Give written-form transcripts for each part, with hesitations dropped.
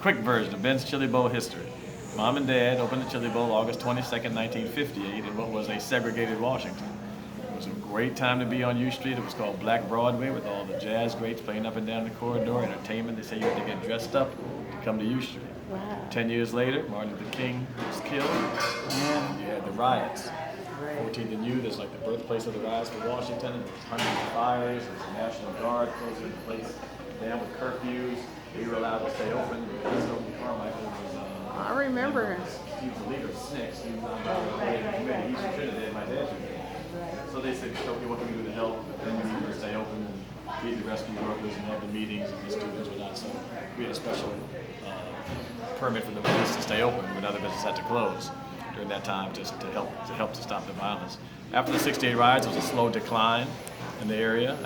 quick version of Ben's Chili Bowl history. Mom and Dad opened the Chili Bowl August 22nd, 1958 in what was a segregated Washington. It was a great time to be on U Street. It was called Black Broadway with all the jazz greats playing up and down the corridor, entertainment. They say you had to get dressed up to come to U Street. Wow. 10 years later, Martin Luther King was killed, and you had the riots. 14th and U, that's like the birthplace of the riots for Washington, and there's hundreds of fires, there's the National Guard closing the place down with curfews. They were allowed to stay open. Carmichael was, I remember. he was the leader of SNCC. He was on the committee. He's from Trinidad, my dad's from Trinidad. So they said, okay, what can we do to help? Then we were to stay open and feed the rescue workers and have the meetings, and the students were not. So we had a special permit for the police to stay open when other businesses had to close during that time, just to help to stop the violence. After the '68 riots, there was a slow decline in the area,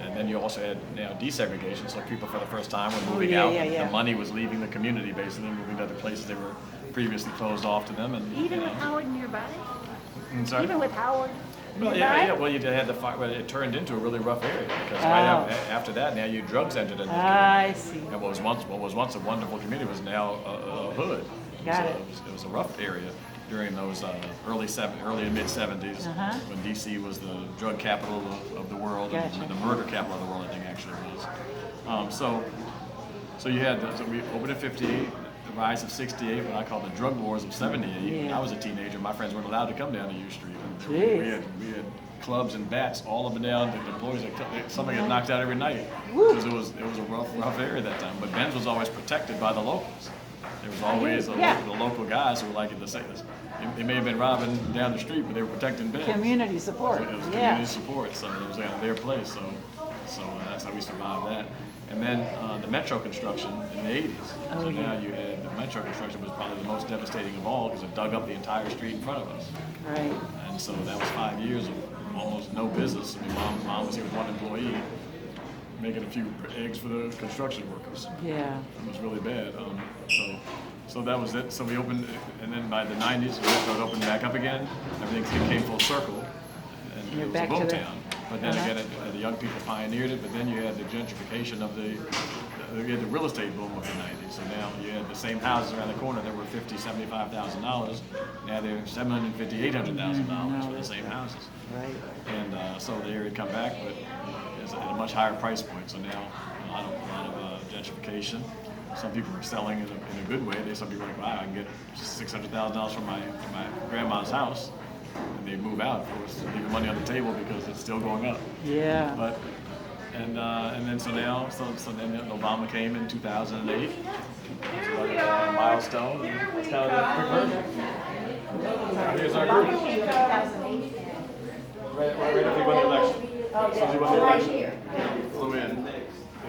and then you also had desegregation, so people for the first time were moving out. Yeah. The money was leaving the community, basically, moving to other places they were previously closed off to them. And Even with Howard nearby? Sorry? Even with Howard Well, nearby? well, you had the fire, but it turned into a really rough area because right after that, now you drugs entered into the I see. and what was once a wonderful community was now a hood. Got it. It was a rough area during those early and mid '70s when DC was the drug capital of the world Gotcha. and the murder capital of the world, I think actually was. So you had so we opened in '58. The rise of '68, what I call the drug wars of '78. When I was a teenager, my friends weren't allowed to come down to U Street. We had clubs and bats all up and down. The employees, somebody got knocked out every night because it was a rough area at that time. But Ben's was always protected by the locals. There was always the local guys who were like in the same. They may have been robbing down the street, but they were protecting Ben's. Community support. It was community support, so it was their place. So that's how we survived that. And then the metro construction in the '80s. So now you had the metro construction was probably the most devastating of all because it dug up the entire street in front of us. Right. And so that was 5 years of almost no business. I mean, mom was here with one employee, making a few eggs for the construction workers. Yeah. It was really bad. So that was it. So we opened, and then by the '90s, we started opening back up again. Everything came full circle, and You're it was back a boom to the- town. But then again, the young people pioneered it. But then you had the gentrification of you had the real estate boom of the '90s. So now you had the same houses around the corner that were $50,000, $75,000. Now they're $750,000, $800,000 for the same houses. Right. And so the area had come back, but it's at a much higher price point. So now a lot of gentrification. Some people are selling in a good way. Some people are like, wow, I can get $600,000 from my grandma's house. And they move out, of course, leaving money on the table because it's still going up. Yeah. But and then so then Obama came in 2008. It's like a milestone. It's kind of a quick version. Here's our group. Right after he won the election. So he won the election. Flew in.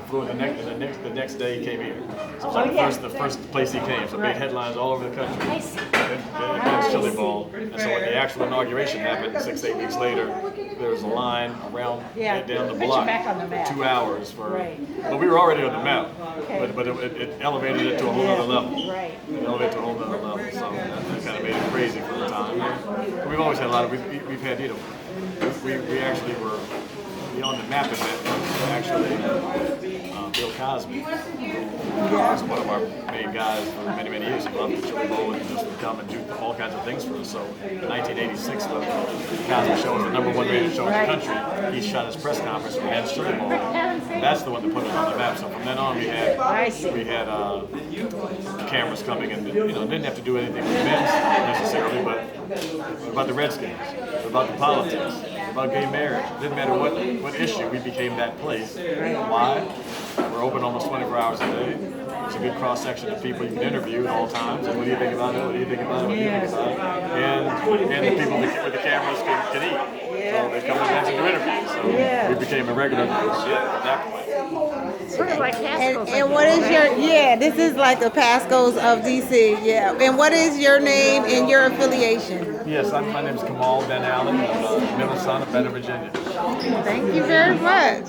Flew in the next day he came here. So it was like the first place he came. So made headlines all over the country. Ben's Chili Bowl. And so when the actual inauguration happened 6-8 weeks later, there was a line around down the block for 2 hours but we were already on the map. But it elevated it to a whole other level. Right. It elevated to a whole other level. So that kind of made it crazy for the time. But we've always had a lot of we've had we actually were on the map event. Actually, Bill Cosby was one of our main guys for many years. He loved the Chili Bowl and just would come and do all kinds of things for us. So in 1986, the Cosby Show was the #1 rated show in the country. He shot his press conference for Ben's Chili Bowl. And that's the one that put it on the map. So from then on, we had cameras coming and didn't have to do anything with Ben's necessarily, but about the Redskins, about the politics, about gay marriage. It didn't matter what issue, we became that place. Why? We're open almost 24 hours a day. It's a good cross-section of people you can interview at all times. And what do you think about it? What do you think about it? What do you think about it? And the people with the cameras can eat. So they come and do interviews. So we became a regular at that point. Sort of like Pasco's. And what is this is like the Pasco's of DC, And what is your name and your affiliation? Yes, my name is Kamal Ben Allen. I'm a middle son of Better, Virginia. Thank you very much.